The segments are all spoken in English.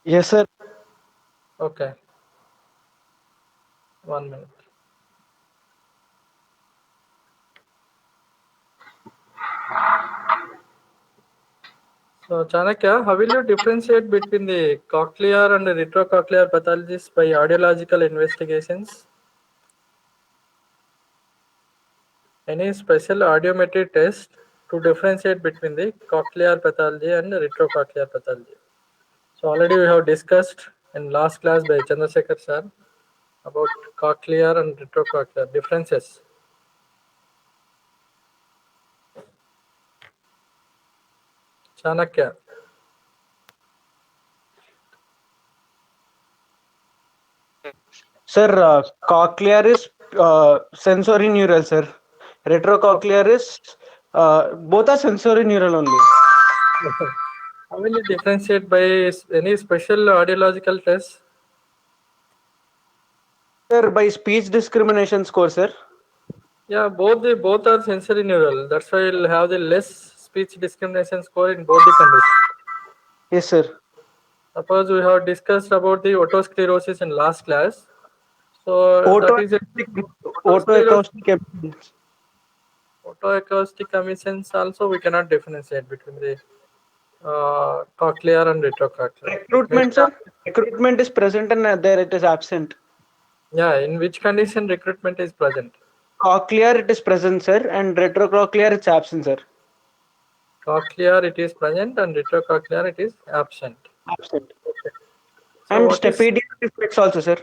Yes, sir. Okay, 1 minute. So, Chanakya, how will you differentiate between the cochlear and the retrocochlear pathologies by audiological investigations? Any special audiometry test to differentiate between the cochlear pathology and the retrocochlear pathology? So, already we have discussed in last class by Chandrasekhar sir about cochlear and retrocochlear differences. Chanakya. Sir, cochlear is sensory neural, sir. Retrocochlear is both are sensory neural only. How will you differentiate by any special audiological test? Sir, by speech discrimination score, sir. Yeah, both are sensory neural. That's why you'll have the less speech discrimination score in both the conditions. Yes, sir. Suppose we have discussed about the otosclerosis in last class. So Auto that is a auto otosclerosis, acoustic emissions. autoacoustic emissions. Also, we cannot differentiate between the cochlear and retrocochlear. It may Recruitment, be, sir. Recruitment is present and there it is absent. yeah. In which condition recruitment is present? Cochlear it is present, sir, and retrocochlear it's absent, sir. Cochlear it is present and retrocochlear it is absent. Absent. Okay. So And what is stapedial reflex also, sir.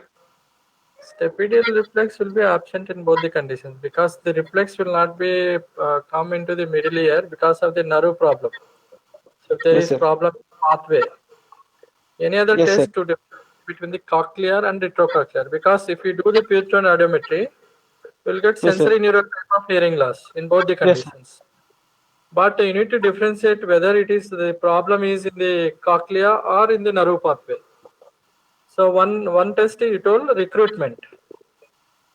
stapedial reflex will be absent in both the conditions because the reflex will not be come into the middle ear because of the nerve problem. So if there Yes, is sir. problem in pathway, any other Yes, sir. test to differentiate between the cochlear and retrocochlear because if you do the pure tone audiometry, you will get Yes, sir. sensory neural type of hearing loss in both the Yes, sir. conditions. But you need to differentiate whether it is the problem is in the cochlea or in the nerve pathway. So one test you told recruitment.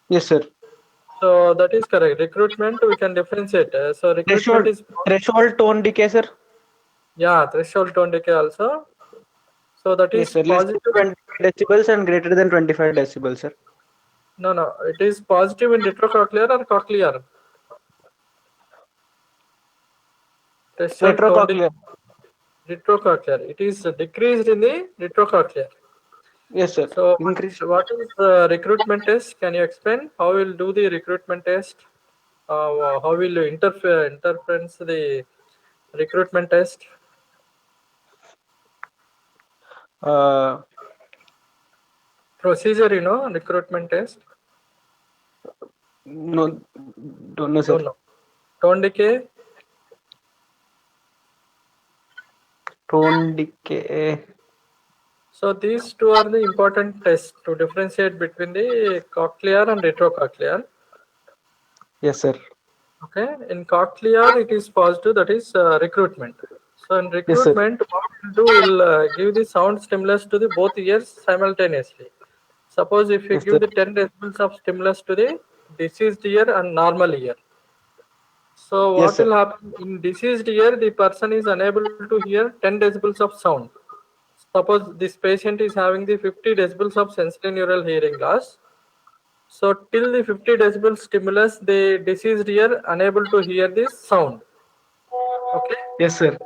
Yes, sir. So that is correct. Recruitment we can differentiate. So recruitment Threshold is threshold tone decay, sir. yeah threshold tone decay also. So that Yes, is sir. Less positive. than 25 decibels and greater than 25 decibels, sir. No, it is positive in retrocochlear or cochlear. Threshold tone decay Retrocochlear. retrocochlear. It is decreased in the retrocochlear. Yes, sir. So Increase. what is the recruitment test? Can you explain how will do the recruitment test? How will you interference the recruitment test? Uh, Procedure, recruitment test. no, don't know, sir. Don't know. Tone decay. Tone decay. So these two are the important tests to differentiate between the cochlear and retrocochlear. Yes, sir. Okay, in cochlear it is positive, that is recruitment. So in Yes, sir. recruitment, what we'll do, we'll give the sound stimulus to the both ears simultaneously. Suppose if you Yes, sir. give the 10 decibels of stimulus to the diseased ear and normal ear. So Yes, what sir. will happen in diseased ear? The person is unable to hear 10 decibels of sound. Suppose this patient is having the 50 decibels of sensory neural hearing loss. So till the 50 decibel stimulus, the diseased ear unable to hear this sound. Okay, Yes, sir.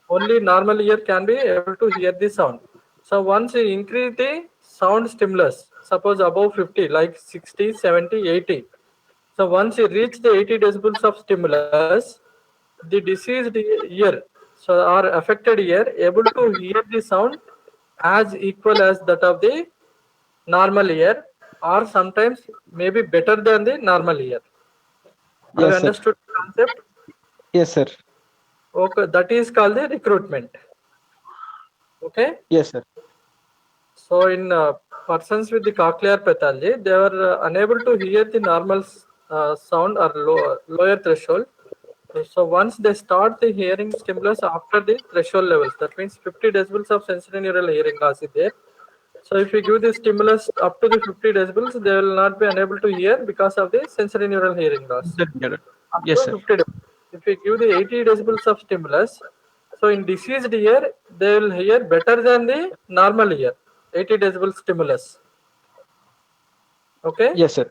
only normal ear can be able to hear the sound. So once you increase the sound stimulus, suppose above 50, like 60, 70, 80. So once you reach the 80 decibels of stimulus, the diseased ear, so or affected ear, able to hear the sound as equal as that of the normal ear, or sometimes maybe better than the normal ear. Have you Yes, sir. understood the concept? Yes, sir. Okay, that is called the recruitment. Okay. Yes, sir. So in persons with the cochlear pathology, they were unable to hear the normal sound or lower threshold. So once they start the hearing stimulus after the threshold levels, that means 50 decibels of sensory neural hearing loss is there. So if we give the stimulus up to the 50 decibels, they will not be unable to hear because of the sensory neural hearing loss. Up Yes, to sir. 50 decibels. If we give the 80 decibels of stimulus, So in diseased ear, they will hear better than the normal ear, 80 decibel stimulus. Okay. Yes, sir.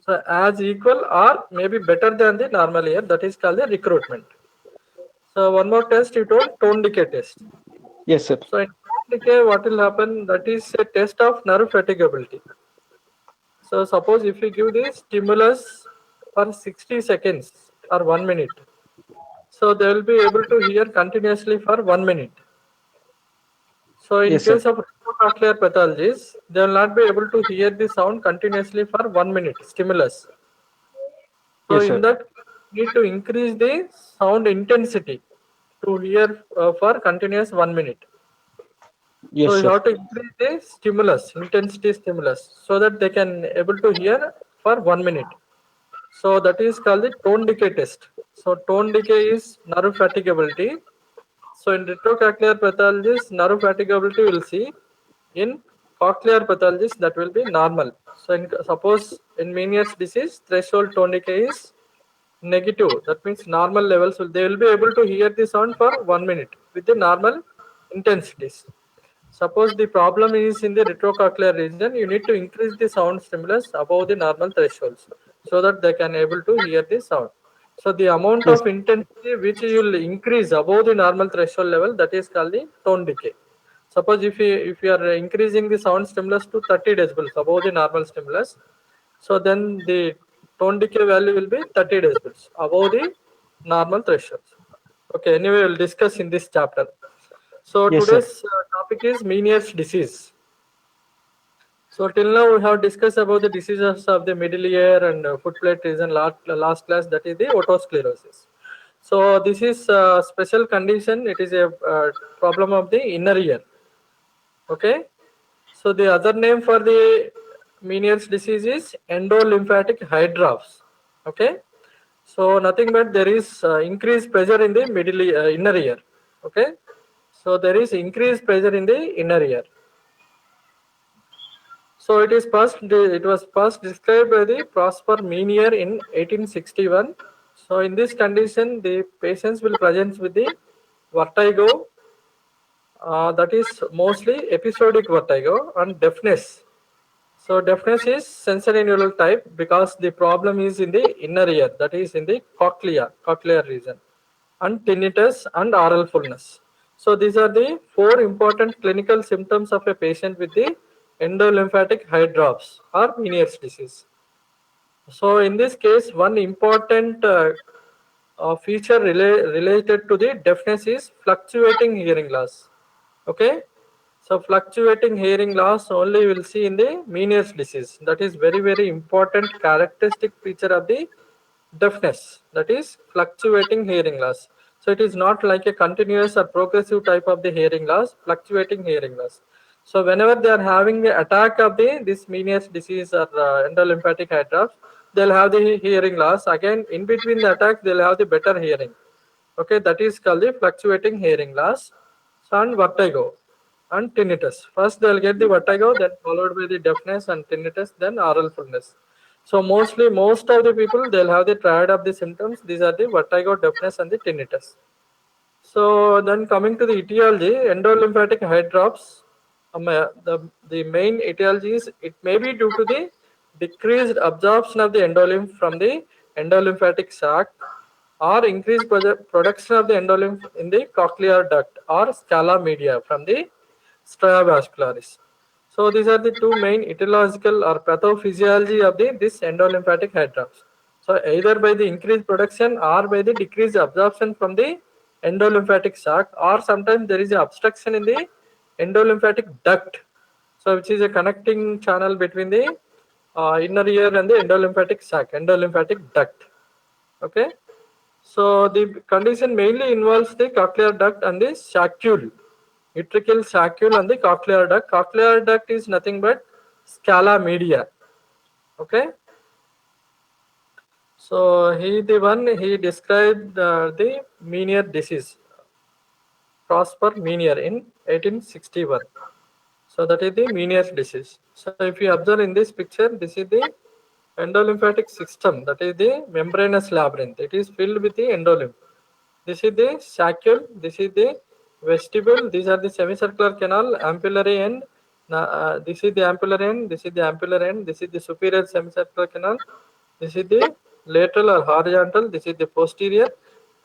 So as equal or maybe better than the normal ear, that is called the recruitment. So one more test you told, tone decay test. Yes, sir. So in tone decay, what will happen? That is a test of nerve fatigability. So suppose if you give the stimulus for 60 seconds or 1 minute, so they will be able to hear continuously for 1 minute. So in Yes, sir. case of retrocochlear pathologies, they will not be able to hear the sound continuously for 1 minute stimulus. So Yes, in sir. that, you need to increase the sound intensity to hear for continuous 1 minute. Yes, So you sir. have to increase the stimulus, intensity stimulus, so that they can able to hear for 1 minute. So that is called the tone decay test. So tone decay is nerve fatigability. So in retrocochlear pathologies, nerve fatigability will see. In cochlear pathologies, that will be normal. So suppose in Meniere's disease, threshold tone decay is negative. That means normal levels they will be able to hear the sound for 1 minute with the normal intensities. Suppose the problem is in the retrocochlear region, you need to increase the sound stimulus above the normal thresholds so that they can able to hear the sound. So the amount Yes. of intensity which you will increase above the normal threshold level, that is called the tone decay. Suppose if you are increasing the sound stimulus to 30 decibels above the normal stimulus, so then the tone decay value will be 30 decibels above the normal thresholds. Okay, anyway, we'll discuss in this chapter. So Yes, sir. today's topic is Meniere's disease. So till now we have discussed about the diseases of the middle ear and foot plate region last class, that is the otosclerosis. So this is a special condition. It is a problem of the inner ear. Okay. So the other name for the Meniere's disease is endolymphatic hydrops. Okay. So nothing but there is increased pressure in the inner ear. Okay. So there is increased pressure in the inner ear. So it was first described by the Prosper Meniere in 1861. So in this condition, the patients will present with the vertigo, that is mostly episodic vertigo, and deafness. So deafness is sensory neural type because the problem is in the inner ear, that is in the cochlear region, and tinnitus and oral fullness. So these are the four important clinical symptoms of a patient with the endolymphatic hydrops or Meniere's disease. So in this case, one important feature related to the deafness is fluctuating hearing loss. Okay, so fluctuating hearing loss only will see in the Meniere's disease. That is very important characteristic feature of the deafness. That is fluctuating hearing loss. So it is not like a continuous or progressive type of the hearing loss, fluctuating hearing loss. So whenever they are having the attack of this Meniere's disease or endolymphatic hydrops, they'll have the hearing loss. Again, in between the attacks, they'll have the better hearing. Okay, that is called the fluctuating hearing loss. So, and vertigo and tinnitus. First, they'll get the vertigo, then followed by the deafness and tinnitus, then oral fullness. So, most of the people they'll have the triad of the symptoms. These are the vertigo, deafness, and the tinnitus. So, then coming to the etiology, endolymphatic hydrops. The main etiology is it may be due to the decreased absorption of the endolymph from the endolymphatic sac or increased production of the endolymph in the cochlear duct or scala media from the stria vascularis. So these are the two main etiological or pathophysiology of this endolymphatic hydrops. So either by the increased production or by the decreased absorption from the endolymphatic sac, or sometimes there is a obstruction in the endolymphatic duct. So which is a connecting channel between the inner ear and the endolymphatic sac, endolymphatic duct. Okay. So the condition mainly involves the cochlear duct and the saccule, utricle saccule and the cochlear duct. Cochlear duct is nothing but scala media. Okay. So he described the Meniere disease, Prosper Meniere in 1861. So that is the Meniere's disease. So if you observe in this picture, this is the endolymphatic system, that is the membranous labyrinth. It is filled with the endolymph. This is the saccule, this is the vestibule, these are the semicircular canal, ampullary end, this is the ampullary end, this is the ampullary end, this is the superior semicircular canal, this is the lateral or horizontal, this is the posterior,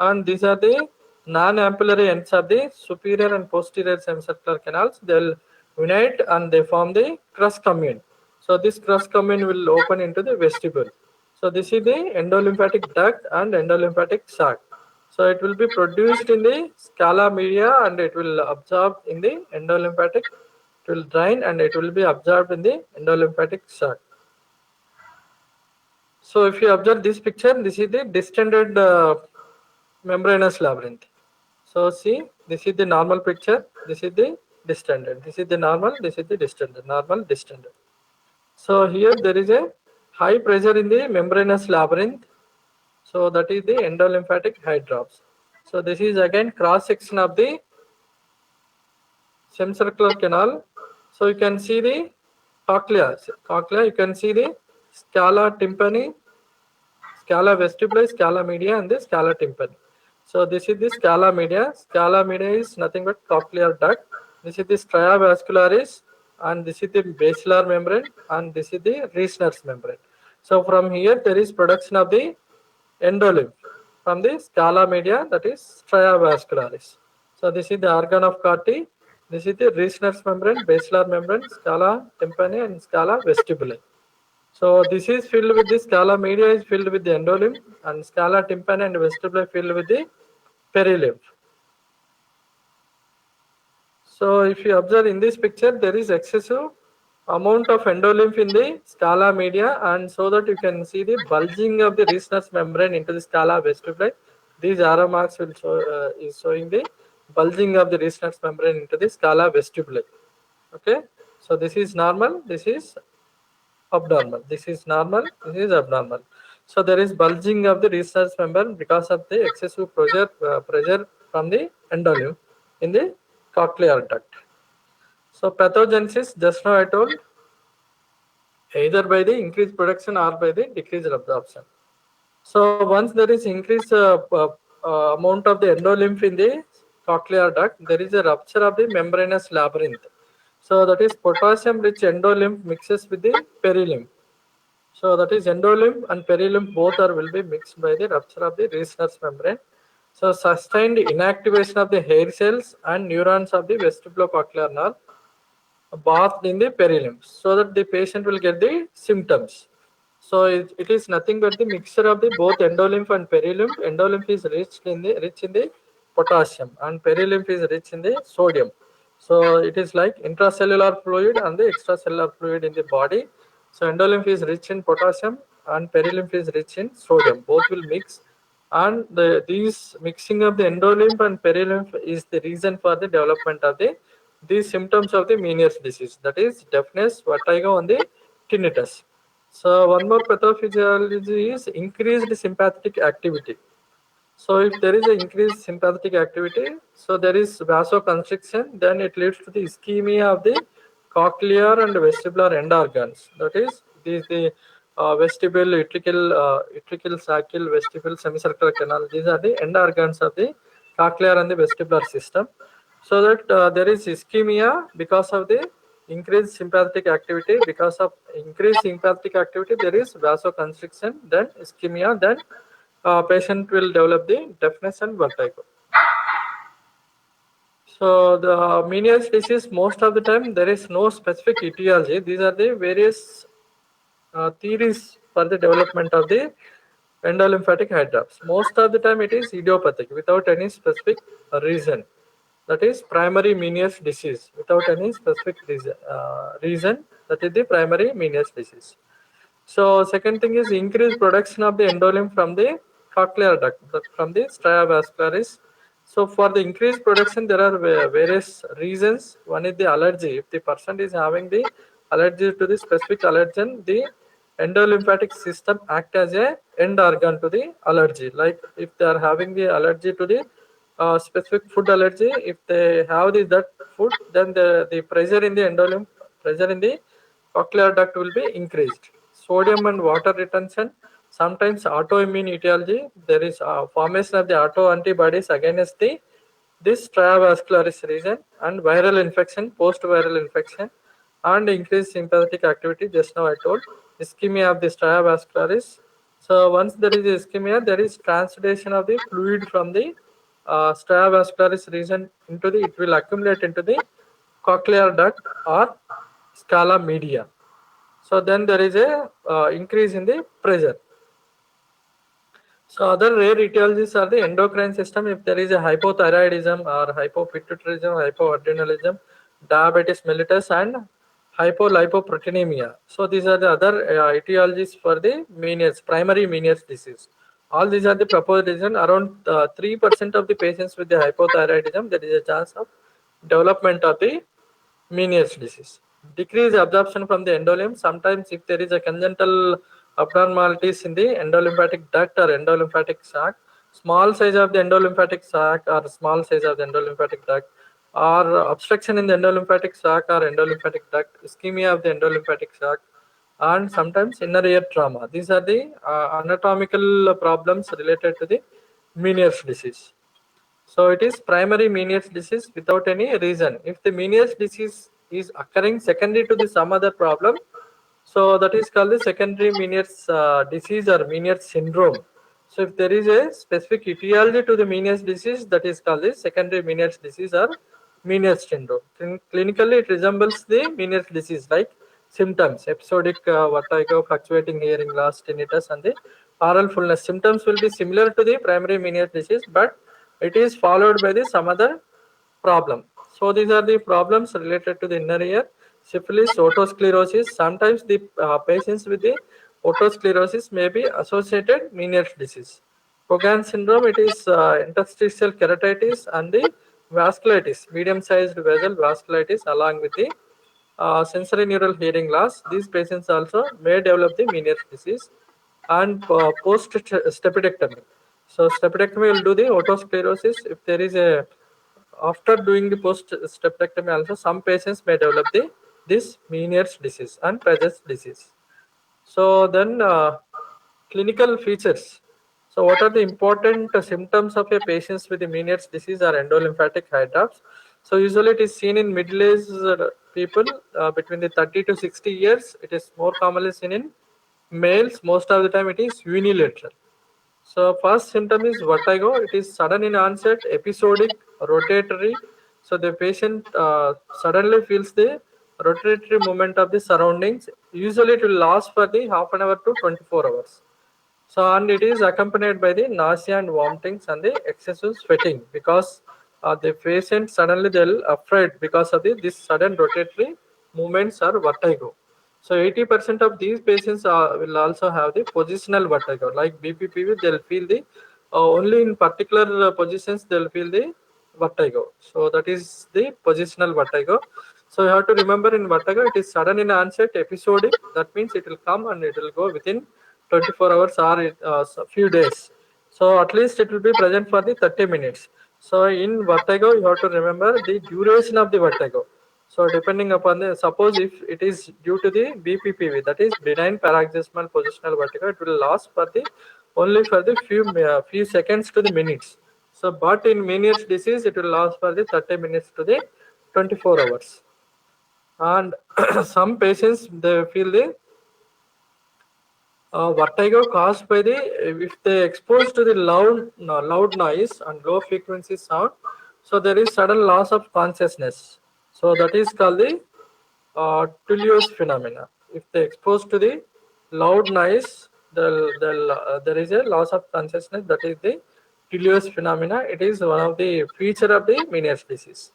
and these are the non-ampullary ends of the superior and posterior semicircular canals. They will unite and they form the crus commune. So this crus commune will open into the vestibule. So this is the endolymphatic duct and endolymphatic sac. So it will be produced in the scala media and it will absorb in the endolymphatic. It will drain and it will be absorbed in the endolymphatic sac. So if you observe this picture, this is the distended membranous labyrinth. So see, this is the normal picture, this is the distended, this is the normal, this is the distended, normal, distended. So here there is a high pressure in the membranous labyrinth. So that is the endolymphatic hydrops. So this is again cross section of the semicircular canal. So you can see the cochlea, you can see the scala tympani, scala vestibuli, scala media, and the scala tympani. So this is the scala media. Scala media is nothing but cochlear duct. This is the stria vascularis, and this is the basilar membrane, and this is the Reissner's membrane. So from here there is production of the endolymph from the scala media, that is stria vascularis. So this is the organ of Carti. This is the Reissner's membrane, basilar membrane, scala tympani, and scala vestibuli. So this is filled with the scala media is filled with the endolymph, and scala tympani and vestibuli filled with the perilymph. So if you observe in this picture, there is excessive amount of endolymph in the scala media, and so that you can see the bulging of the Reissner's membrane into the scala vestibuli. These arrow marks will show is showing the bulging of the Reissner's membrane into the scala vestibuli. Okay, so this is normal, this is abnormal, this is normal, this is abnormal. So there is bulging of the Reissner's membrane because of the excessive pressure from the endolymph in the cochlear duct. So pathogenesis, just now I told, either by the increased production or by the decreased absorption. So once there is increased amount of the endolymph in the cochlear duct, there is a rupture of the membranous labyrinth. So that is potassium-rich endolymph mixes with the perilymph. So that is endolymph and perilymph both will be mixed by the rupture of the Reissner's membrane. So sustained inactivation of the hair cells and neurons of the vestibulocochlear nerve bathed in the perilymph, so that the patient will get the symptoms. So it is nothing but the mixture of the both endolymph and perilymph. Endolymph is rich in the potassium and perilymph is rich in the sodium. So it is like intracellular fluid and the extracellular fluid in the body. So endolymph is rich in potassium and perilymph is rich in sodium. Both will mix, and these mixing of the endolymph and perilymph is the reason for the development of these symptoms of the Meniere's disease, that is deafness, vertigo, and the tinnitus. So one more pathophysiology is increased sympathetic activity. So if there is an increased sympathetic activity, so there is vasoconstriction, then it leads to the ischemia of the cochlear and vestibular end organs. That is, the vestibule, utricle, saccule, vestibule, semicircular canal. These are the end organs of the cochlear and the vestibular system. So that there is ischemia because of the increased sympathetic activity. Because of increased sympathetic activity, there is vasoconstriction, then ischemia, then patient will develop the deafness and vertigo. So the Meniere's disease, most of the time there is no specific etiology. These are the various theories for the development of the endolymphatic hydrops. Most of the time it is idiopathic without any specific reason. That is primary Meniere's disease without any specific reason. That is the primary Meniere's disease. So second thing is increased production of the endolymph from the cochlear duct, from the stria vascularis. So for the increased production, there are various reasons. One is the allergy. If the person is having the allergy to the specific allergen, the endolymphatic system act as a end organ to the allergy. Like if they are having the allergy to the specific food allergy, if they have that food, then the pressure in the endolymph, pressure in the cochlear duct will be increased. Sodium and water retention, Sometimes autoimmune etiology, there is formation of the auto antibodies against the this triavascularis region and viral infection, post-viral infection, and increased sympathetic activity. Just now I told ischemia of the triavascularis. So once there is ischemia, there is translation of the fluid from the triavascularis region into the, it will accumulate into the cochlear duct or scala media. So then there is a increase in the pressure. So other rare etiologies are the endocrine system. If there is a hypothyroidism or hypopituitarism, hypoadrenalism, diabetes mellitus, and hypolipoproteinemia. So these are the other etiologies for the Meniere's primary Meniere's disease. All these are the proposed reason. Around 3% of the patients with the hypothyroidism, there is a chance of development of the Meniere's disease. Decreased absorption from the endolymph. Sometimes if there is a congenital abnormalities in the endolymphatic duct or endolymphatic sac, small size of the endolymphatic sac or small size of the endolymphatic duct, or obstruction in the endolymphatic sac or endolymphatic duct, ischemia of the endolymphatic sac, and sometimes inner ear trauma. These are the anatomical problems related to the Meniere's disease. So it is primary Meniere's disease without any reason. If the Meniere's disease is occurring secondary to the some other problem, so that is called the secondary Meniere's disease or Meniere's syndrome. So if there is a specific etiology to the Meniere's disease, that is called the secondary Meniere's disease or Meniere's syndrome. Clinically, it resembles the Meniere's disease like symptoms: episodic vertigo, fluctuating hearing loss, tinnitus, and the oral fullness. Symptoms will be similar to the primary Meniere's disease, but it is followed by the some other problem. So these are the problems related to the inner ear. Syphilis, otosclerosis. Sometimes the patients with the otosclerosis may be associated Meniere's disease. Cogan syndrome, it is interstitial keratitis and the vasculitis, medium-sized vessel vasculitis, along with the sensory neural hearing loss. These patients also may develop the Meniere's disease. And post stapedectomy. So stapedectomy will do the otosclerosis. If there is a after doing the post stapedectomy, also some patients may develop the this Meniere's disease and Paget's disease. So then clinical features. So what are the important symptoms of a patient with the Meniere's disease or endolymphatic hydrops? So usually it is seen in middle-aged people between the 30 to 60 years. It is more commonly seen in males. Most of the time it is unilateral. So first symptom is vertigo. It is sudden in onset, episodic, rotatory. So the patient suddenly feels the rotatory movement of the surroundings. Usually it will last for the half an hour to 24 hours. So and it is accompanied by the nausea and vomitings and the excessive sweating because the patient suddenly they'll afraid because of this sudden rotatory movements or vertigo. So 80% of these patients will also have the positional vertigo. Like BPPV, they'll feel the only in particular positions they'll feel the vertigo. So that is the positional vertigo. So you have to remember in vertigo, it is sudden in onset, episodic. That means it will come and it will go within 24 hours or a few days. So at least it will be present for the 30 minutes. So in vertigo, you have to remember the duration of the vertigo. So depending upon the, suppose if it is due to the BPPV, that is benign paroxysmal positional vertigo, it will last for the only for the few seconds to the minutes. So but in Meniere's disease, it will last for the 30 minutes to the 24 hours. And some patients they feel the vertigo caused by the if they exposed to the loud noise and low frequency sound, so there is sudden loss of consciousness. So that is called the Tullius phenomena. If they exposed to the loud noise, there is a loss of consciousness. That is the Tullius phenomena. It is one of the feature of the Meniere's disease.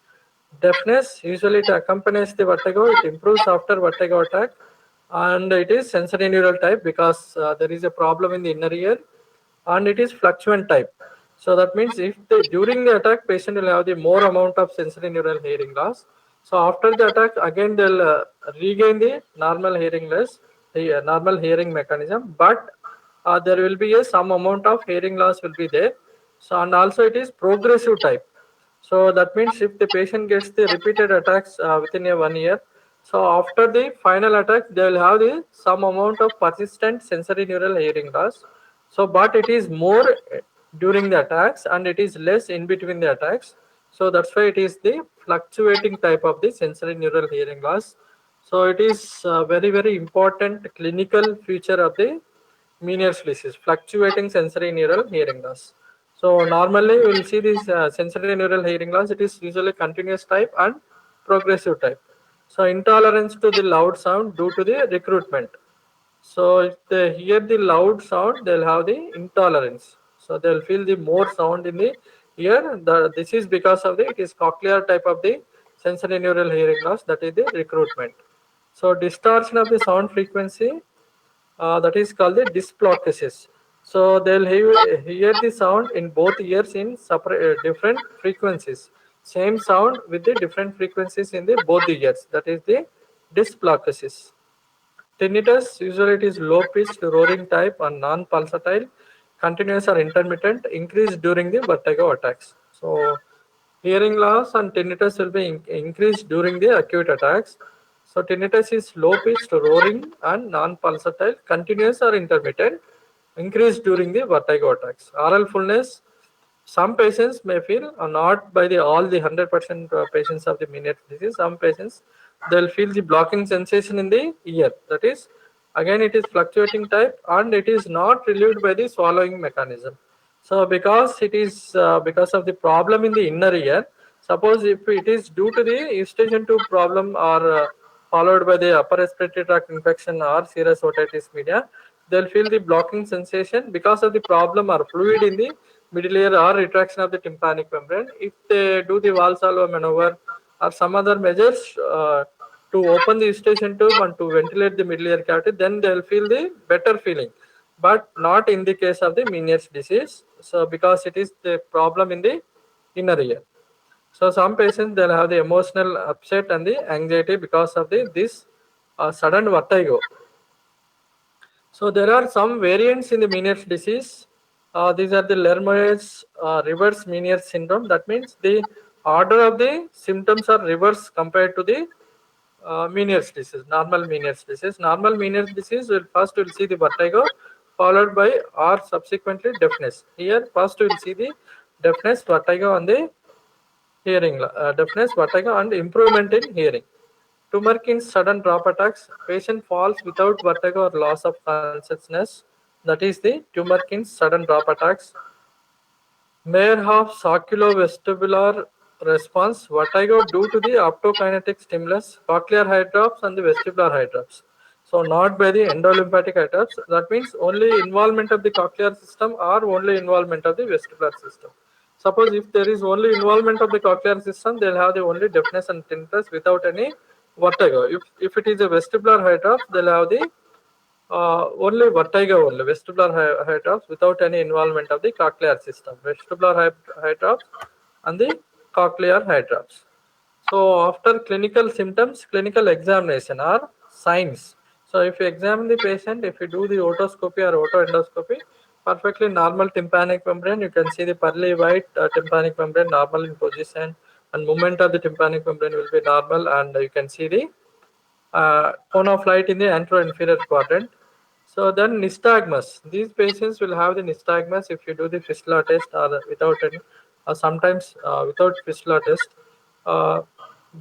Deafness, usually it accompanies the vertigo. It improves after vertigo attack, and it is sensory neural type because there is a problem in the inner ear, and it is fluctuant type. So that means if during the attack, patient will have the more amount of sensory neural hearing loss. So after the attack, again they'll regain the normal hearing loss, the normal hearing mechanism, but there will be a some amount of hearing loss will be there. So and also it is progressive type. So that means if the patient gets the repeated attacks within a 1 year, So after the final attack, they will have the some amount of persistent sensory neural hearing loss. So, but it is more during the attacks and it is less in between the attacks. So that's why it is the fluctuating type of the sensory neural hearing loss. So it is very very important clinical feature of the Meniere's disease, fluctuating sensory neural hearing loss. So normally we will see this sensory neural hearing loss. It is usually continuous type and progressive type. So intolerance to the loud sound due to the recruitment. So if they hear the loud sound, they'll have the intolerance. So they'll feel the more sound in the ear. This is because of the it is cochlear type of the sensory neural hearing loss, that is the recruitment. So distortion of the sound frequency, that is called the dysplacosis. So they'll hear the sound in both ears in separate different frequencies. Same sound with the different frequencies in the both the ears. That is the dysplacosis. Tinnitus, usually it is low-pitched roaring type and non-pulsatile, continuous or intermittent, increased during the vertigo attacks. So hearing loss and tinnitus will be increased during the acute attacks. So tinnitus is low-pitched roaring and non-pulsatile, continuous or intermittent, increased during the vertigo attacks. Oral fullness, some patients may feel, not by the all the 100% patients of the Meniere's disease. Some patients they'll feel the blocking sensation in the ear. That is, again it is fluctuating type and it is not relieved by the swallowing mechanism. So because it is because of the problem in the inner ear, suppose if it is due to the eustachian tube problem or followed by the upper respiratory tract infection or serous otitis media, they'll feel the blocking sensation because of the problem or fluid in the middle ear or retraction of the tympanic membrane. If they do the Valsalva maneuver or some other measures to open the eustachian tube and to ventilate the middle ear cavity, then they'll feel the better feeling. But not in the case of the Meniere's disease. So because it is the problem in the inner ear. So some patients they'll have the emotional upset and the anxiety because of the this sudden vertigo. So there are some variants in the Meniere's disease. These are the Lermoyer's reverse Meniere's syndrome. That means the order of the symptoms are reverse compared to the Meniere's disease, normal Meniere's disease. Normal Meniere's disease will first will see the vertigo, followed by or subsequently deafness. Here first we will see the deafness, vertigo, and the hearing, deafness, vertigo, and improvement in hearing. Tumerkin's sudden drop attacks, patient falls without vertigo or loss of consciousness. That is the Tumerkin's sudden drop attacks. Meyerhoff's oculovestibular response, vertigo due to the optokinetic stimulus, cochlear hydrops and the vestibular hydrops. So not by the endolymphatic hydrops. That means only involvement of the cochlear system or only involvement of the vestibular system. Suppose if there is only involvement of the cochlear system, they'll have the only deafness and tinnitus without any vertigo. If it is a vestibular hydrops, they'll have the only vertigo only, vestibular hydrops without any involvement of the cochlear system. Vestibular hydrops and the cochlear hydrops. So after clinical symptoms, clinical examination are signs. So if you examine the patient, if you do the otoscopy or otoendoscopy, perfectly normal tympanic membrane, you can see the pearly white tympanic membrane normal in position and movement of the tympanic membrane will be normal, and you can see the cone of light in the anteroinferior quadrant. So then nystagmus. These patients will have the nystagmus if you do the fistula test or without any, or sometimes without fistula test. Uh,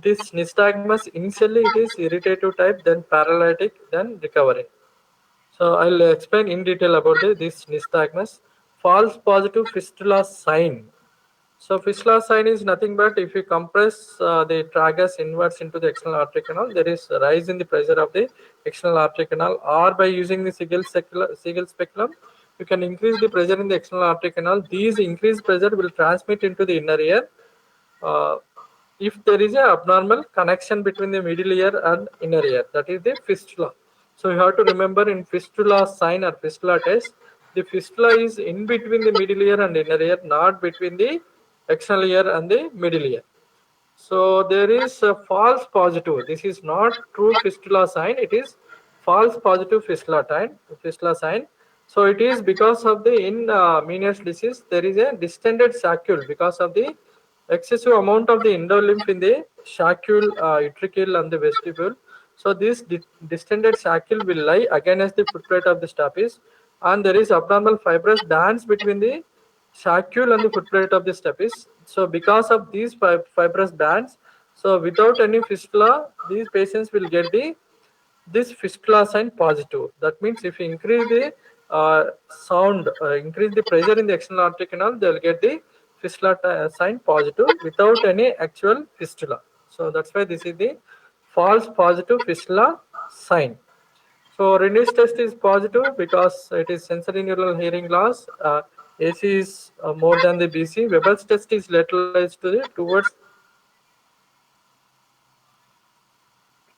this nystagmus initially it is irritative type, then paralytic, then recovering. So I'll explain in detail about this nystagmus. False positive fistula sign. So fistula sign is nothing but if you compress the tragus inwards into the external artery canal, there is a rise in the pressure of the external artery canal, or by using the Siegel speculum, you can increase the pressure in the external artery canal. These increased pressure will transmit into the inner ear. Uh, if there is a abnormal connection between the middle ear and inner ear, that is the fistula. So you have to remember in fistula sign or fistula test, the fistula is in between the middle ear and inner ear, not between the external ear and the middle ear. So there is a false positive. This is not true fistula sign. It is false positive fistula sign. So it is because of the in Meniere's disease there is a distended saccule because of the excessive amount of the endolymph in the saccule, utricle and the vestibule. So this distended saccule will lie against the footplate of the stapes, and there is abnormal fibrous bands between the saccule and the footplate of the stapes. So because of these fibrous bands, so without any fistula, these patients will get this fistula sign positive. That means if you increase the increase the pressure in the external aortic canal, they will get the fistula sign positive without any actual fistula. So that's why this is the false positive fistula sign. So Rennie's test is positive because it is sensory neural hearing loss. AC is more than the BC. Weber's test is lateralized to the towards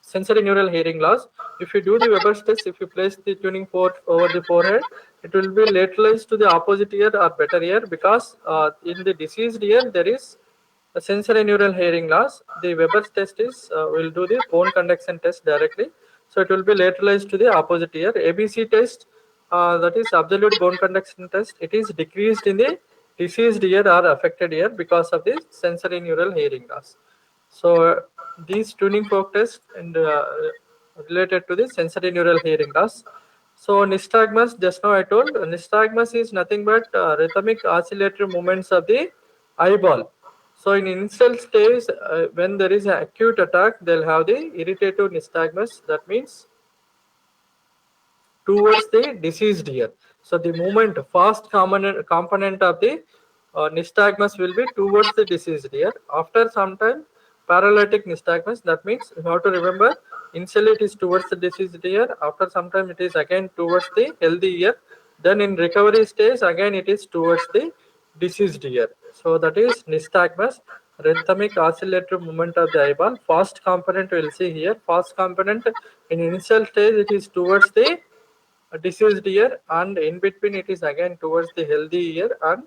sensory neural hearing loss. If you do the Weber's test, if you place the tuning fork over the forehead, it will be lateralized to the opposite ear or better ear, because in the diseased ear there is a sensory neural hearing loss. The Weber's test is will do the bone conduction test directly, so it will be lateralized to the opposite ear. ABC test, that is absolute bone conduction test, it is decreased in the diseased ear or affected ear because of the sensory neural hearing loss. So these tuning fork tests and related to the sensory neural hearing loss. So nystagmus, just now I told, nystagmus is nothing but rhythmic oscillatory movements of the eyeball. So in initial stage, when there is an acute attack, they'll have the irritative nystagmus. That means towards the diseased ear. So the movement, fast component of the nystagmus will be towards the diseased ear. After some time, paralytic nystagmus. That means you have to remember, initially it is towards the diseased ear. After some time, it is again towards the healthy ear. Then in recovery stage, again it is towards the diseased ear. So that is nystagmus, rhythmic oscillatory movement of the eyeball. Fast component we will see here. Fast component in initial stage it is towards the diseased ear, and in between it is again towards the healthy ear, and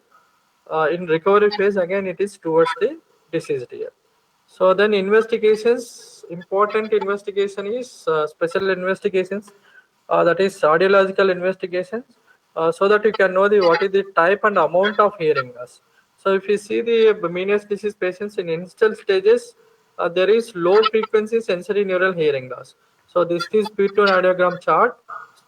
in recovery phase again it is towards the diseased ear. So then investigations, important investigation is special investigations, that is audiological investigations, so that you can know the what is the type and amount of hearing loss. So if you see the Meniere's disease patients in initial stages, there is low frequency sensory neural hearing loss. So this is P2 audiogram chart.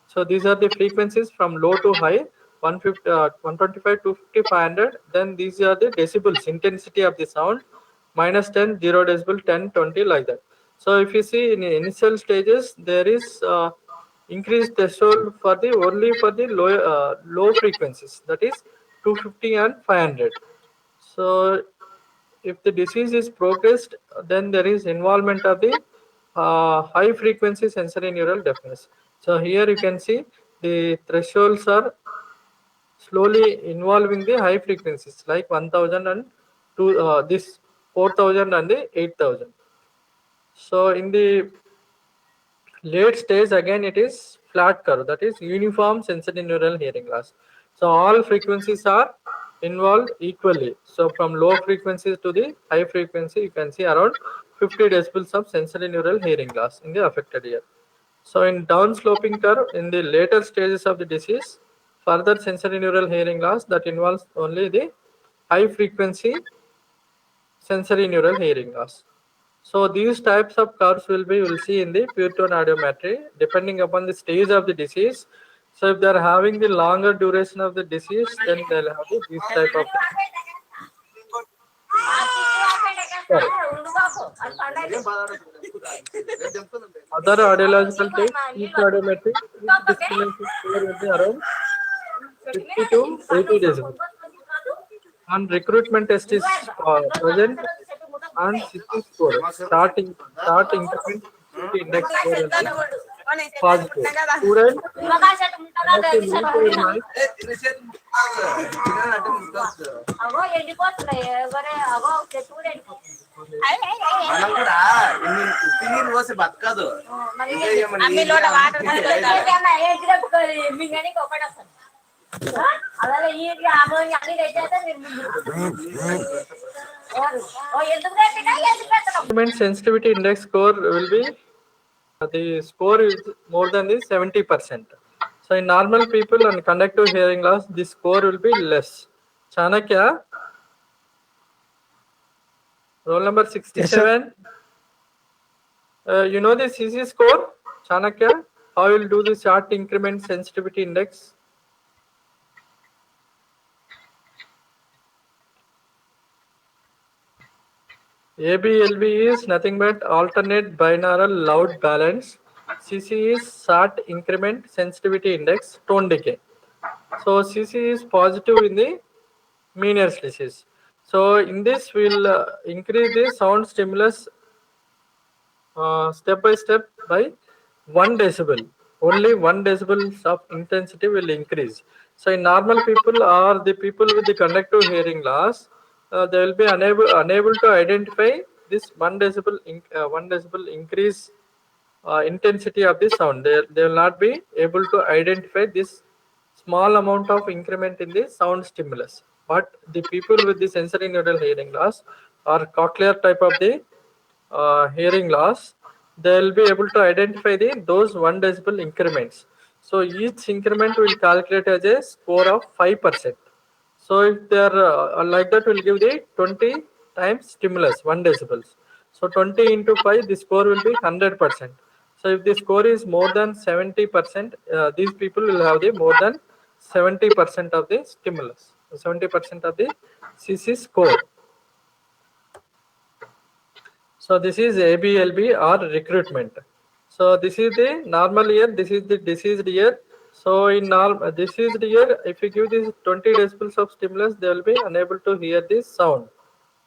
So these are the frequencies from low to high, 150, 125, 250, 500. Then these are the decibels, intensity of the sound, minus 10, 0 decibel, 10, 20, like that. So if you see in the initial stages, there is increased threshold for the only for the low frequencies, that is 250 and 500. So if the disease is progressed, then there is involvement of the high frequency sensory neural deafness. So here you can see the thresholds are slowly involving the high frequencies like 1000 and this 4000 and the 8000. So in the late stage, again it is flat curve, that is uniform sensory neural hearing loss. So all frequencies are involved equally. So from low frequencies to the high frequency, you can see around 50 decibels of sensory neural hearing loss in the affected ear. So in downsloping curve, in the later stages of the disease, further sensory neural hearing loss that involves only the high frequency sensory neural hearing loss. So these types of curves will see in the pure tone audiometry depending upon the stage of the disease. So if they are having the longer duration of the disease, then they'll have this type of. Sorry. Other audiological tests, each audiometry, each discrimination score will be around 50 to 80 decibels. And recruitment test is present, and CT score, start increment CT index score will be positive. Student, one of the military life, మనం కూడా నీరు పోసి బతకదు sensitivity index score will be the score is more than the 70%. So in normal people and conductive hearing loss, the score will be less. Chanakya, roll number 67. You know the CC score, Chanakya? How will do the chart increment sensitivity index? ABLB is nothing but alternate binaural loud balance. CC is chart increment sensitivity index tone decay. So CC is positive in the Meniere's disease. So in this, we'll increase the sound stimulus step by step by 1 decibel. Only 1 decibel of intensity will increase. So in normal people or the people with the conductive hearing loss, they will be unable to identify this 1 decibel increase intensity of the sound. They will not be able to identify this small amount of increment in the sound stimulus. But the people with the sensory neural hearing loss or cochlear type of the hearing loss, they will be able to identify those 1 decibel increments. So each increment will calculate as a score of 5%. So if they are like that, we'll give the 20 times stimulus 1 decibels. So 20 into 5, the score will be 100%. So if the score is more than 70%, these people will have the more than 70% of the stimulus, 70% of the CC score. So this is ABLB or recruitment. So this is the normal ear, this is the diseased ear. So in diseased ear, if you give this 20 decibels of stimulus, they will be unable to hear this sound.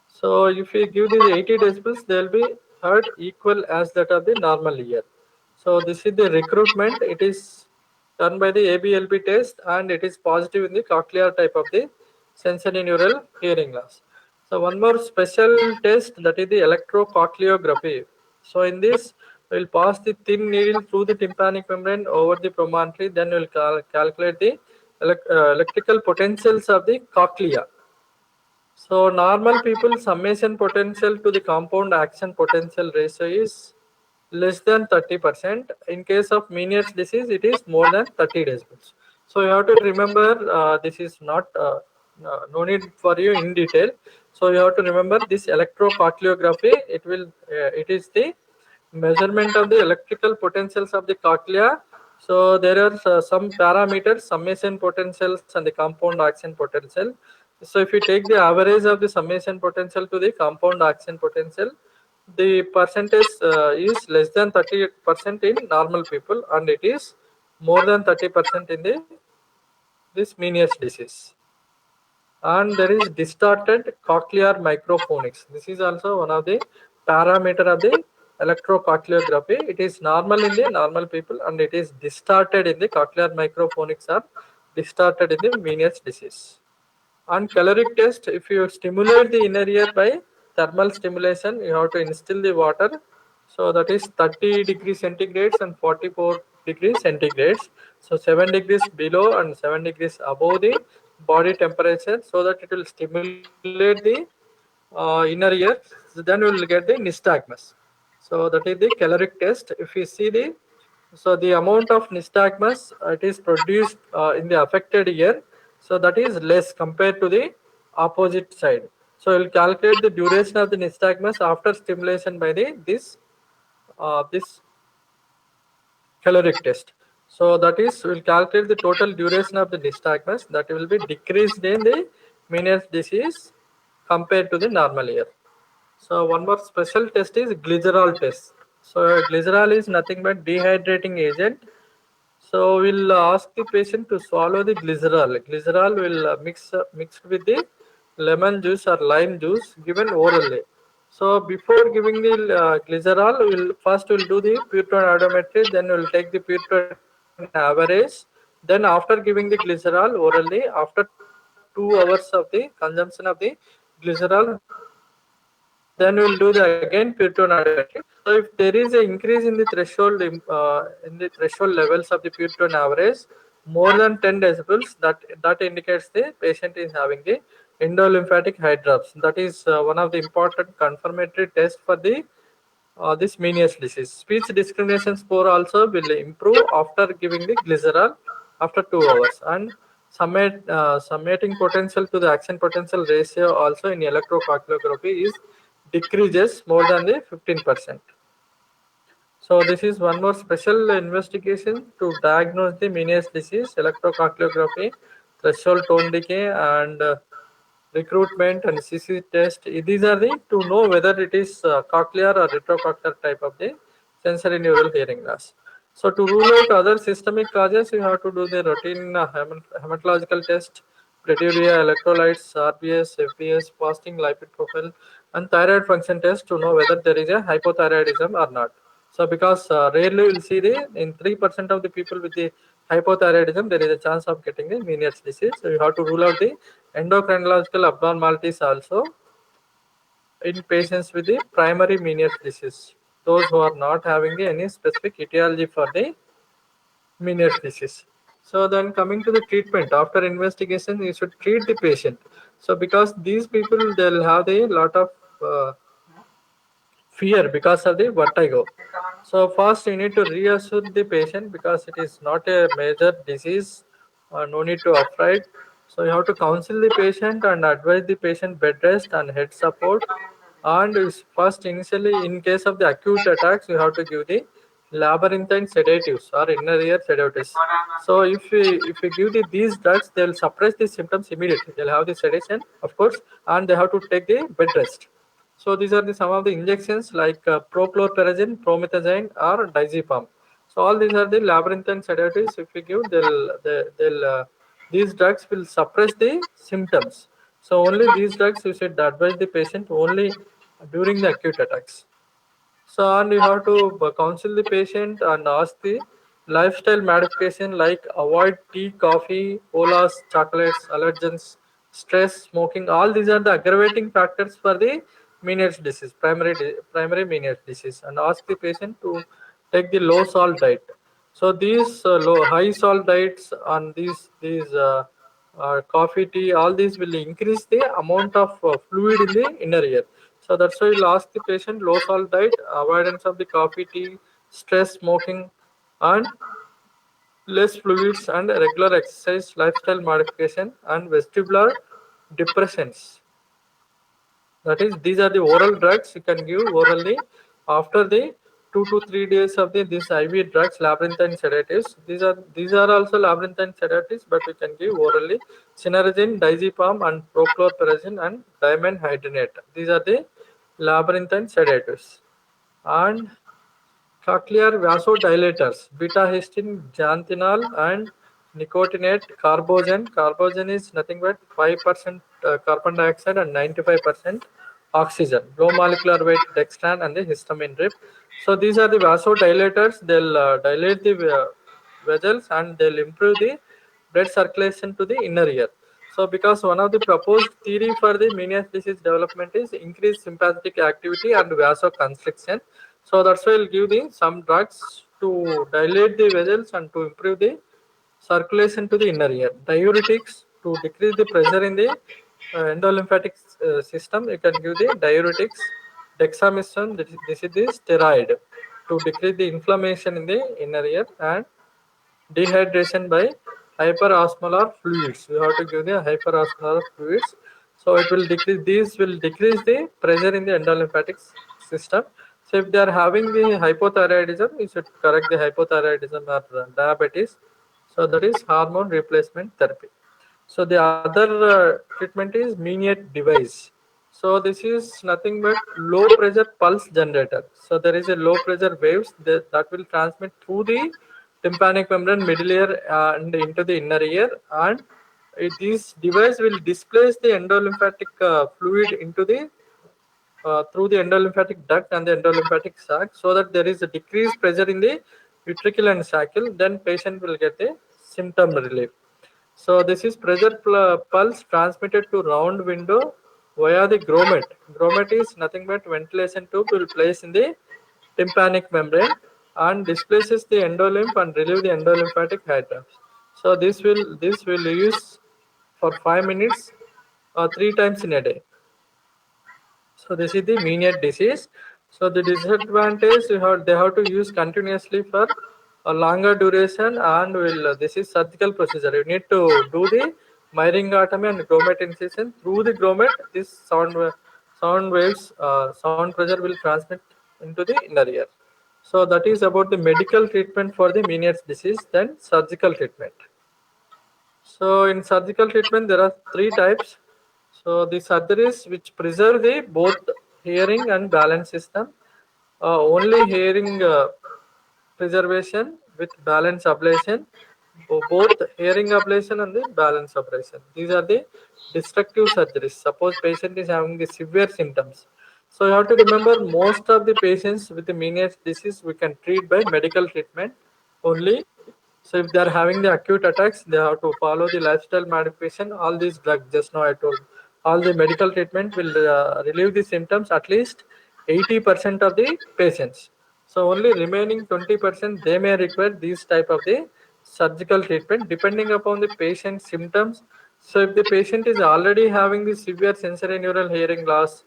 So if you give these 80 decibels, they will be heard equal as that of the normal ear. So this is the recruitment. It is done by the ABLB test and it is positive in the cochlear type of the sensory neural hearing loss. So one more special test, that is the electrocochleography. So in this, we'll pass the thin needle through the tympanic membrane over the promontory. Then we'll calculate the electrical potentials of the cochlea. So normal people summation potential to the compound action potential ratio is less than 30%. In case of Meniere's disease, it is more than 30 decibels. So you have to remember, this is not no need for you in detail. So you have to remember this electrocochleography. It is the measurement of the electrical potentials of the cochlea. So there are some parameters, summation potentials and the compound action potential. So if you take the average of the summation potential to the compound action potential, the percentage is less than 30% in normal people and it is more than 30% in this Meniere's disease. And there is distorted cochlear microphonics. This is also one of the parameter of the electrocochleography. It is normal in the normal people and it is distorted in the cochlear microphonics or distorted in the Meniere's disease. On caloric test, if you stimulate the inner ear by thermal stimulation, you have to instill the water. So that is 30 degrees centigrades and 44 degrees centigrades. So 7 degrees below and 7 degrees above the body temperature, so that it will stimulate the inner ear. So then we will get the nystagmus. So that is the caloric test. If you see the amount of nystagmus it is produced in the affected ear, so that is less compared to the opposite side. So we'll calculate the duration of the nystagmus after stimulation by this caloric test. So that is, we'll calculate the total duration of the nystagmus that will be decreased in the Meniere's disease compared to the normal ear. So one more special test is glycerol test. So glycerol is nothing but dehydrating agent. So we'll ask the patient to swallow the glycerol. Glycerol will mixed with the lemon juice or lime juice given orally. So before giving the glycerol, we'll do the pure tone audiometry. Then we'll take the pure tone average. Then after giving the glycerol orally, after 2 hours of the consumption of the glycerol, then we'll do the again pure tone audiometry. So if there is an increase in the threshold in the threshold levels of the pure tone average more than 10 decibels, that indicates the patient is having the endolymphatic hydrops. That is one of the important confirmatory tests for the this Meniere's disease. Speech discrimination score also will improve after giving the glycerol after 2 hours, and summating potential to the action potential ratio also in electrocochleography is decreases more than the 15%. So this is one more special investigation to diagnose the Meniere's disease, electrocochleography, threshold tone decay, and recruitment and CC test. These are the to know whether it is cochlear or retrocochlear type of the sensory neural hearing loss. So to rule out other systemic causes, you have to do the routine hematological test, proturia, electrolytes, RBS, FBS, fasting lipid profile, and thyroid function test to know whether there is a hypothyroidism or not. So because rarely we'll see the in 3% of the people with the hypothyroidism, there is a chance of getting the Meniere's disease. So you have to rule out the endocrinological abnormalities also in patients with the primary Meniere's disease. Those who are not having the any specific etiology for the Meniere's disease. So then coming to the treatment, after investigation, you should treat the patient. So because these people, they'll have a lot of fear because of the vertigo. So first you need to reassure the patient because it is not a major disease, no need to afraid. So you have to counsel the patient and advise the patient bed rest and head support. And first initially in case of the acute attacks, you have to give the labyrinthine sedatives or inner ear sedatives. So if we give these drugs, they'll suppress the symptoms immediately. They'll have the sedation, of course, and they have to take the bed rest. So these are some of the injections like prochlorperazine, promethazine, or diazepam. So all these are the labyrinthine sedatives. If we give, these drugs will suppress the symptoms. So only these drugs you should advise the patient only during the acute attacks. So, and you have to counsel the patient and ask the lifestyle modification like avoid tea, coffee, colas, chocolates, allergens, stress, smoking. All these are the aggravating factors for the Meniere's disease, primary Meniere's disease, and ask the patient to take the low salt diet. So these low high salt diets and these coffee, tea, all these will increase the amount of fluid in the inner ear. So that's why you'll ask the patient low salt diet, avoidance of the coffee, tea, stress, smoking, and less fluids and regular exercise, lifestyle modification, and vestibular depressants. That is, these are the oral drugs you can give orally after the 2 to 3 days of this IV drugs, labyrinthine sedatives. These are also labyrinthine sedatives, but we can give orally. Cinnarizine, diazepam, and prochlorperazine and dimenhydrinate. These are the labyrinthine sedatives. And cochlear vasodilators, beta-histine, xanthinol, and nicotinate carbozane. Carbozane is nothing but 5% carbon dioxide and 95% oxygen. Low molecular weight dextran and the histamine drip. So these are the vasodilators. They'll dilate the vessels and they'll improve the blood circulation to the inner ear. So because one of the proposed theory for the Meniere's disease development is increased sympathetic activity and vasoconstriction. So that's why we'll give the some drugs to dilate the vessels and to improve the circulation to the inner ear. Diuretics to decrease the pressure in the endolymphatic system. You can give the diuretics. Dexamethasone, this is the steroid to decrease the inflammation in the inner ear, and dehydration by hyperosmolar fluids. You have to give the hyperosmolar fluids. So it will decrease. These will decrease the pressure in the endolymphatic system. So if they are having the hypothyroidism, you should correct the hypothyroidism or diabetes. So that is hormone replacement therapy. So the other treatment is Meniere's device. So this is nothing but low pressure pulse generator. So there is a low pressure waves that will transmit through the tympanic membrane, middle ear, and into the inner ear. And this device will displace the endolymphatic fluid into the through the endolymphatic duct and the endolymphatic sac, so that there is a decreased pressure in the ventricle and sacle. Then patient will get a symptom relief. So this is pressure pulse transmitted to round window via the grommet. Grommet is nothing but ventilation tube will place in the tympanic membrane and displaces the endolymph and relieve the endolymphatic hydrants. So this will use for 5 minutes 3 times in a day. So this is the Meniere's disease. So the disadvantage they have to use continuously for a longer duration, and will this is surgical procedure. You need to do the myringotomy and grommet incision. Through the grommet, this sound waves, sound pressure will transmit into the inner ear. So that is about the medical treatment for the Meniere's disease. Then surgical treatment. So in surgical treatment, there are three types. So the surgeries which preserve the both hearing and balance system, only hearing preservation with balance ablation, both hearing ablation and the balance ablation. These are the destructive surgeries. Suppose patient is having the severe symptoms. So you have to remember most of the patients with the Meniere's disease we can treat by medical treatment only. So if they are having the acute attacks, they have to follow the lifestyle modification. All these drugs, just now I told, all the medical treatment will relieve the symptoms at least 80% of the patients. So only remaining 20% they may require these type of the surgical treatment depending upon the patient's symptoms. So if the patient is already having the severe sensory neural hearing loss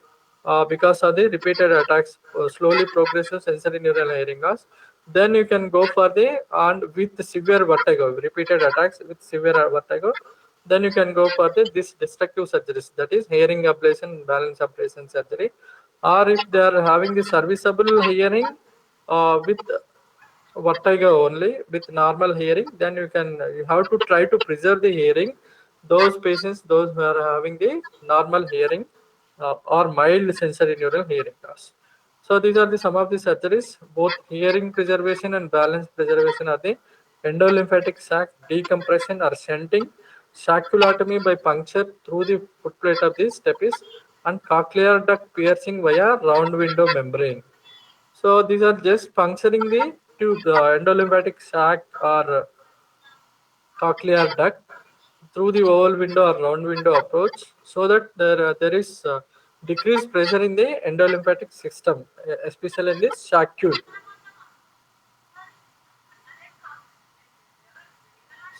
because of the repeated attacks, slowly progressive sensory neural hearing loss, then you can go for the and with severe vertigo, repeated attacks with severe vertigo, then you can go for this destructive surgeries, that is hearing ablation, balance ablation surgery. Or if they are having the serviceable hearing with vertigo only with normal hearing, then you have to try to preserve the hearing. Those patients, those who are having the normal hearing or mild sensory neural hearing loss. So these are the some of the surgeries. Both hearing preservation and balance preservation are the endolymphatic sac decompression or stenting, sacculotomy by puncture through the footplate of the stapes, and cochlear duct piercing via round window membrane. So these are just puncturing the tube, the endolymphatic sac or cochlear duct through the oval window or round window approach, so that there is decreased pressure in the endolymphatic system, especially in the saccule.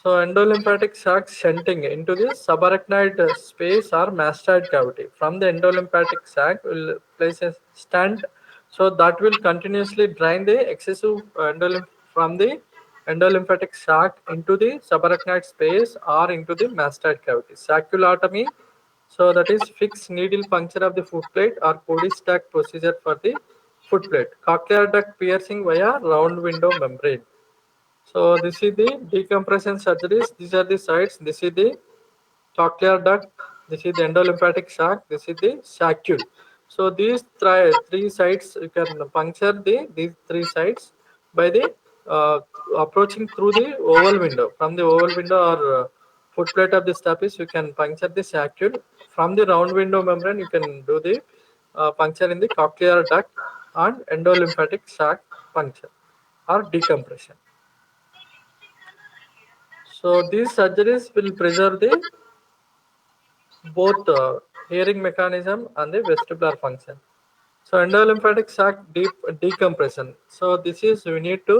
So endolymphatic sac shunting into the subarachnoid space or mastoid cavity. From the endolymphatic sac, will place a stent, so that will continuously drain the excessive endolymph from the endolymphatic sac into the subarachnoid space or into the mastoid cavity. Sacculotomy, so that is fixed needle puncture of the footplate or Cody-Stack procedure for the footplate. Cochlear duct piercing via round window membrane. So this is the decompression surgeries. These are the sites. This is the cochlear duct. This is the endolymphatic sac. This is the saccule. So these three sites you can puncture these three sites by the uh, approaching through the oval window. From the oval window or footplate of the stapes, you can puncture the saccule. From the round window membrane, you can do the puncture in the cochlear duct and endolymphatic sac puncture or decompression. So these surgeries will preserve the both hearing mechanism and the vestibular function. So endolymphatic sac decompression. So this is we need to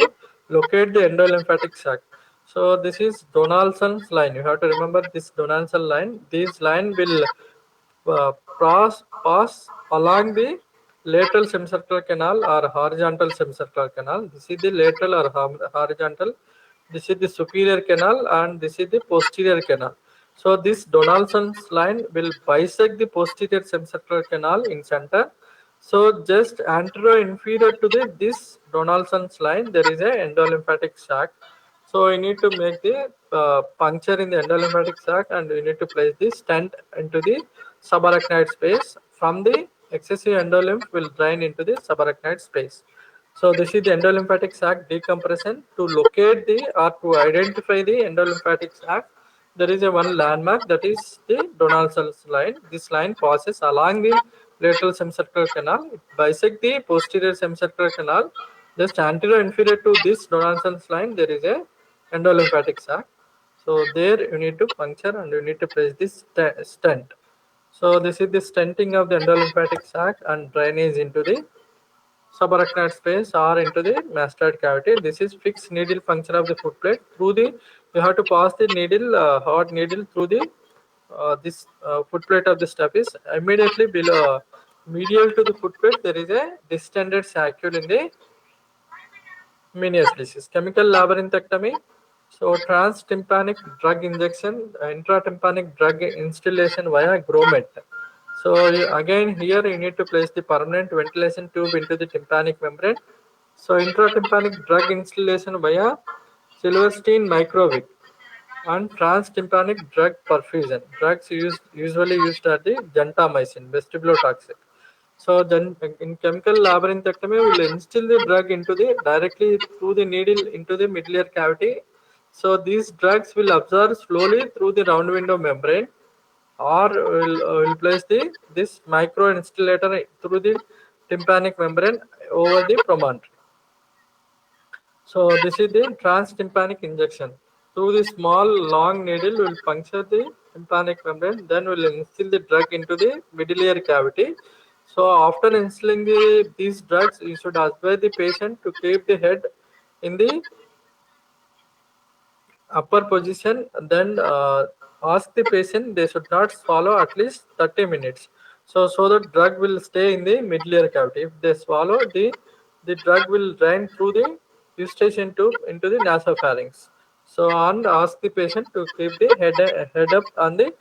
locate the endolymphatic sac. So this is Donaldson's line. You have to remember this Donaldson line. This line will pass along the lateral semicircular canal or horizontal semicircular canal. This is the lateral or horizontal. This is the superior canal and this is the posterior canal. So this Donaldson's line will bisect the posterior semicircular canal in center. So just anterior inferior to this Donaldson's line, there is a endolymphatic sac. So you need to make the puncture in the endolymphatic sac and you need to place the stent into the subarachnoid space. From the excessive endolymph will drain into the subarachnoid space. So this is the endolymphatic sac decompression. To locate the or to identify the endolymphatic sac, there is a one landmark, that is the Donaldson's line. This line passes along the lateral semicircular canal. It bisects the posterior semicircular canal. Just anterior inferior to this Donaldson's line, there is a endolymphatic sac. So there you need to puncture and you need to place this stent. So this is the stenting of the endolymphatic sac and drainage into the subarachnoid space or into the mastoid cavity. This is fixed needle puncture of the footplate through the. You have to pass the needle, hot needle through the this footplate of the stapes. Immediately below, medial to the footplate, there is a distended saccule in the Meniere's disease. Chemical labyrinthectomy. So transtympanic drug injection, intratympanic drug instillation via grommet. So again here you need to place the permanent ventilation tube into the tympanic membrane. So intratympanic drug instillation via Silverstein microwave and transtympanic drug perfusion. Drugs usually used are the gentamicin, vestibulotoxic. So then in chemical labyrinthectomy, we'll instill the drug into the directly through the needle into the middle cavity. So these drugs will absorb slowly through the round window membrane, or will place this micro instillator through the tympanic membrane over the promontory. So this is the transtympanic injection. Through the small long needle will puncture the tympanic membrane, then will instill the drug into the middle cavity. So after instilling these drugs, you should advise the patient to keep the head in the upper position, then ask the patient they should not swallow at least 30 minutes. So the drug will stay in the middle cavity. If they swallow, the drug will drain through the eustachian tube into the nasopharynx. So and ask the patient to keep the head up on the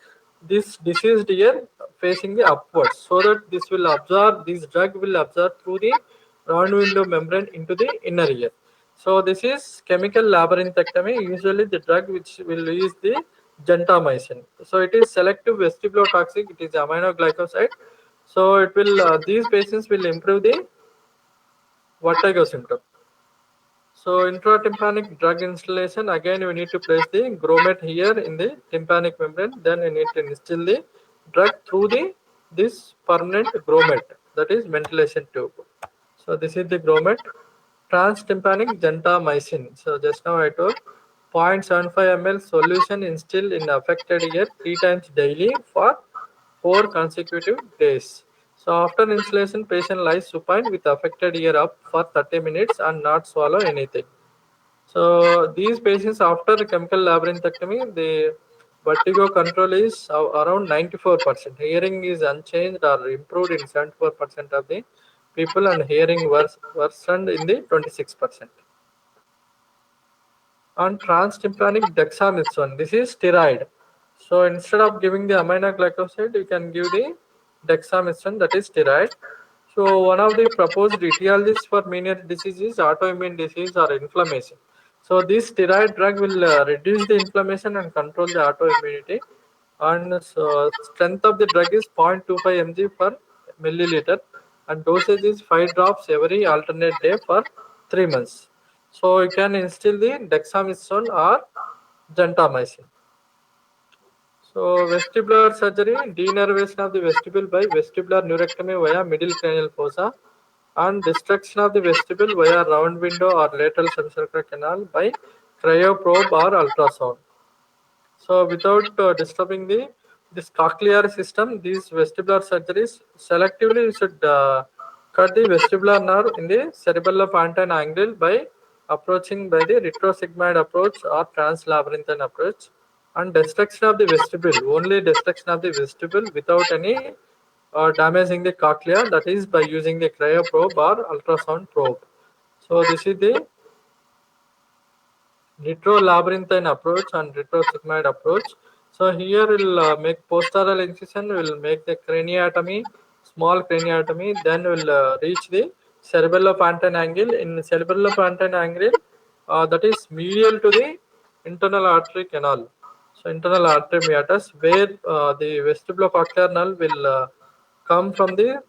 this diseased ear facing the upwards, so that this drug will absorb through the round window membrane into the inner ear. So this is chemical labyrinthectomy. Usually the drug which will use the gentamicin. So it is selective vestibulotoxic. It is aminoglycoside. So it will these patients will improve the vertigo symptom. So intratympanic drug installation, again you need to place the grommet here in the tympanic membrane. Then you need to instill the drug through this permanent grommet, that is ventilation tube. So this is the grommet. Transtympanic gentamicin. So just now I told 0.75 ml solution instilled in affected ear 3 times daily for 4 consecutive days. So after installation, patient lies supine with affected ear up for 30 minutes and not swallow anything. So these patients after the chemical labyrinthectomy, the vertigo control is around 94%. Hearing is unchanged or improved in 74% of the people, and hearing worsened in the 26%. On transtympanic dexamethasone, this is steroid. So instead of giving the aminoglycoside, you can give the dexamethasone, that is steroid. So one of the proposed etiologies for many diseases, autoimmune disease or inflammation. So this steroid drug will reduce the inflammation and control the autoimmunity. And so strength of the drug is 0.25 mg per milliliter, and dosage is 5 drops every alternate day for 3 months. So you can instill the dexamethasone or gentamicin. So vestibular surgery, denervation of the vestibule by vestibular neurectomy via middle cranial fossa, and destruction of the vestibule via round window or lateral semicircular canal by cryoprobe or ultrasound. So without disturbing this cochlear system, these vestibular surgeries selectively you should cut the vestibular nerve in the cerebellopontine angle by approaching by the retrosigmoid approach or translabyrinthine approach, and destruction of the vestibule, only destruction of the vestibule without any damaging the cochlea, that is by using the cryoprobe or ultrasound probe. So this is the retrolabyrinthine approach and retrosigmoid approach. So here we'll make post-oral incision, we'll make the craniotomy, small craniotomy, then we'll reach the cerebellopontine angle. In cerebellopontine angle, that is medial to the internal artery canal. So internal artery meatus, where the vestibulocochlear nerve will come from the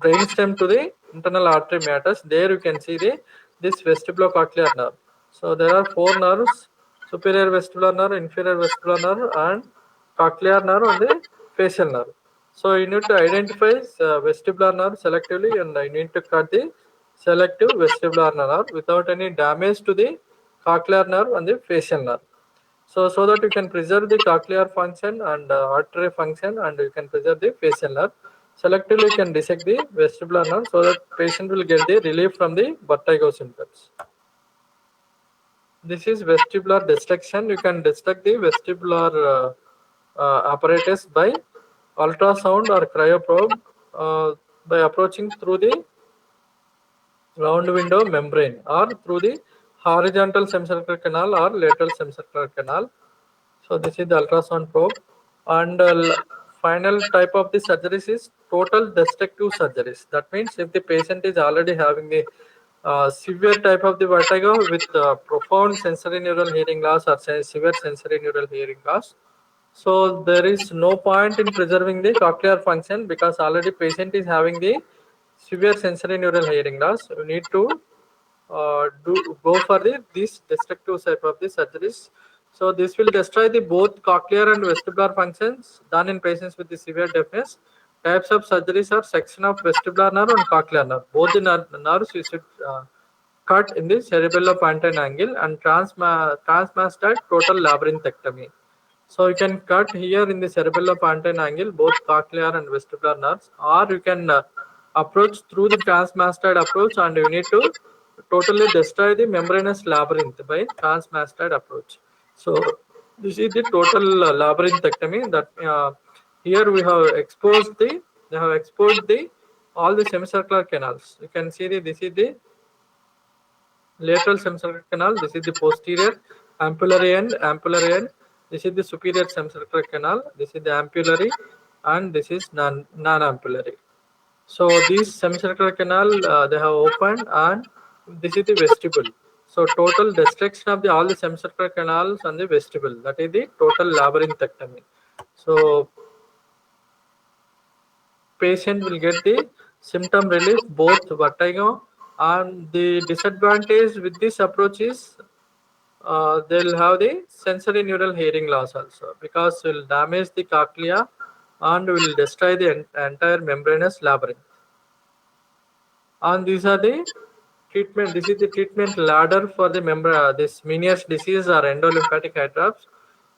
brainstem to the internal artery meatus. There you can see this vestibulocochlear nerve. So there are 4 nerves: superior vestibular nerve, inferior vestibular nerve, and cochlear nerve and the facial nerve. So you need to identify vestibular nerve selectively, and you need to cut the selective vestibular nerve without any damage to the cochlear nerve and the facial nerve. So that you can preserve the cochlear function and artery function, and you can preserve the facial nerve. Selectively, you can dissect the vestibular nerve so that patient will get the relief from the vertigo symptoms. This is vestibular dissection. You can dissect the vestibular apparatus by ultrasound or cryoprobe by approaching through the round window membrane or through the horizontal semicircular canal or lateral semicircular canal. So this is the ultrasound probe, and final type of the surgeries is total destructive surgeries. That means if the patient is already having the severe type of the vertigo with profound sensory neural hearing loss or severe sensory neural hearing loss, so there is no point in preserving the cochlear function because already patient is having the severe sensory neural hearing loss. You need to go for these destructive type of the surgeries. So this will destroy the both cochlear and vestibular functions done in patients with the severe deafness. Types of surgeries are section of vestibular nerve and cochlear nerve. Both the nerves you should cut in the cerebellopontine angle and transmastoid total labyrinthectomy. So you can cut here in the cerebellopontine angle both cochlear and vestibular nerves, or you can approach through the transmastoid approach, and you need to totally destroy the membranous labyrinth by transmastoid approach. So this is the total labyrinthectomy. That here we have exposed the all the semicircular canals. You can see this is the lateral semicircular canal. This is the posterior ampullary end. This is the superior semicircular canal. This is the ampullary, and this is non-ampullary. So these semicircular canal they have opened, and this is the vestibule. So total destruction of all the semicircular canals and the vestibule. That is the total labyrinthectomy. So patient will get the symptom relief, both vertigo, and the disadvantage with this approach is they'll have the sensory neural hearing loss also, because will damage the cochlea and will destroy the entire membranous labyrinth. And these are the treatment. This is the treatment ladder for the this Meniere's disease or endolymphatic eye drops.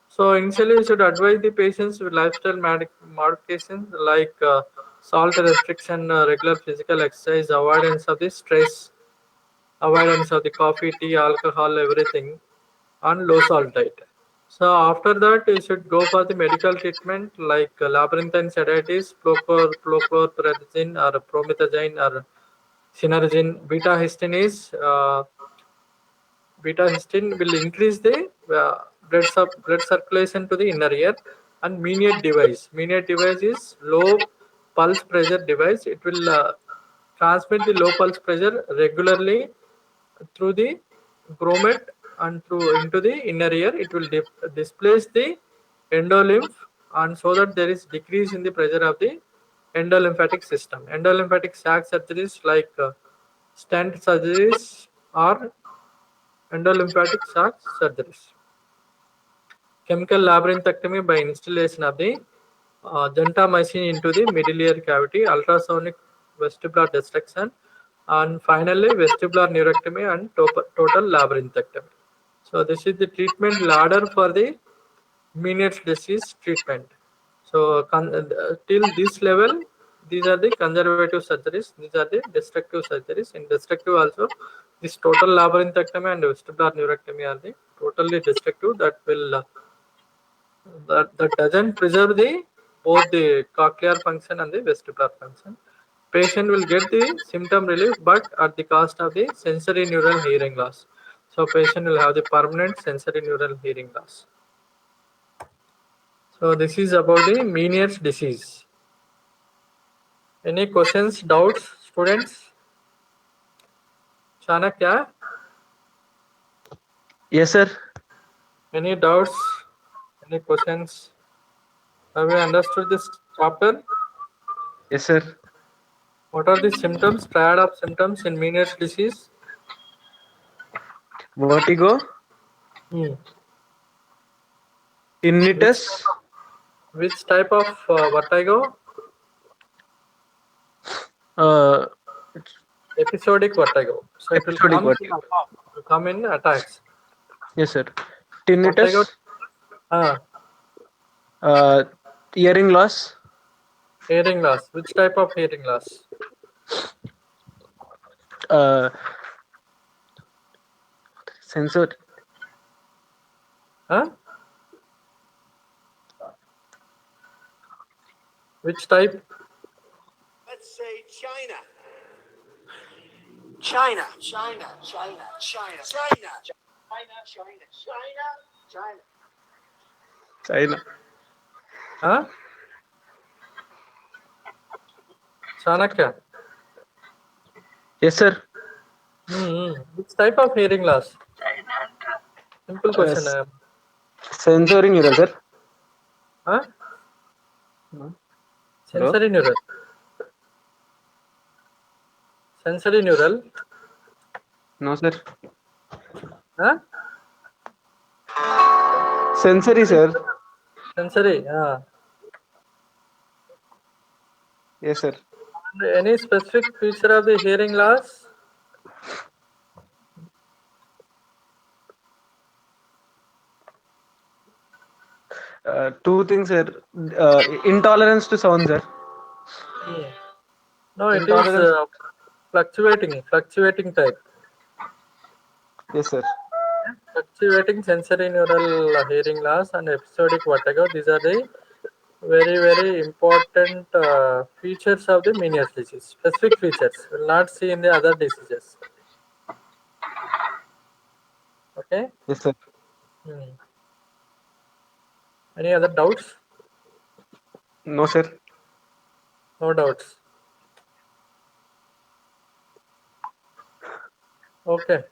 So initially, we should advise the patients with lifestyle modifications like salt restriction, regular physical exercise, avoidance of the stress, avoidance of the coffee, tea, alcohol, everything, and low salt diet. So after that, you should go for the medical treatment like labyrinthine sedatives, chlorpromazine or promethazine or synergine. Beta histine will increase the blood circulation to the inner ear. And Meniere's device is low pulse pressure device. It will transmit the low pulse pressure regularly through the grommet and through into the inner ear. It will displace the endolymph, and so that there is decrease in the pressure of the endolymphatic system. Endolymphatic sac surgeries like stent surgeries or endolymphatic sac surgeries. Chemical labyrinthectomy by installation of the gentamicin into the middle ear cavity, ultrasonic vestibular destruction, and finally vestibular neurectomy and total labyrinthectomy. So this is the treatment ladder for the Meniere's disease treatment. So till this level, these are the conservative surgeries. These are the destructive surgeries. In destructive also, this total labyrinthectomy and vestibular neurectomy are the totally destructive. That will that doesn't preserve the both the cochlear function and the vestibular function. Patient will get the symptom relief, but at the cost of the sensory neural hearing loss. So patient will have the permanent sensory neural hearing loss. So this is about the Meniere's disease. Any questions, doubts, students? Chanakya, Yes, sir. any doubts? Any questions? Have you understood this chapter? Yes, sir. What are the symptoms, triad of symptoms in Meniere's disease? Vertigo, tinnitus, Which type of vertigo? uh, Episodic vertigo. So it will Episodic come in attacks. yes, sir. Vertigo. Tinnitus, hearing loss, Hearing loss. Which type of hearing loss? sensor, Which type? Let's say China. China. China. China. China. China. China. China. China. China. China, Huh? Chanakya. Yes, sir. Which type of hearing loss? Simple question. Sensory neural, sir. Huh? Hello? Sensory neural. Sensory neural. No, sir. Huh? Sensory, sir. Sensory. Yes, sir. Any specific feature of the hearing loss? Two things, sir. Intolerance to sound, sir. No, it is Intolerance. fluctuating type. Yes, sir. Fluctuating sensory neural hearing loss and episodic vertigo. These are the very, very important features of the Meniere's disease. Specific features will not see in the other diseases. Okay. Yes, sir. Any other doubts? No, sir. No doubts. Okay.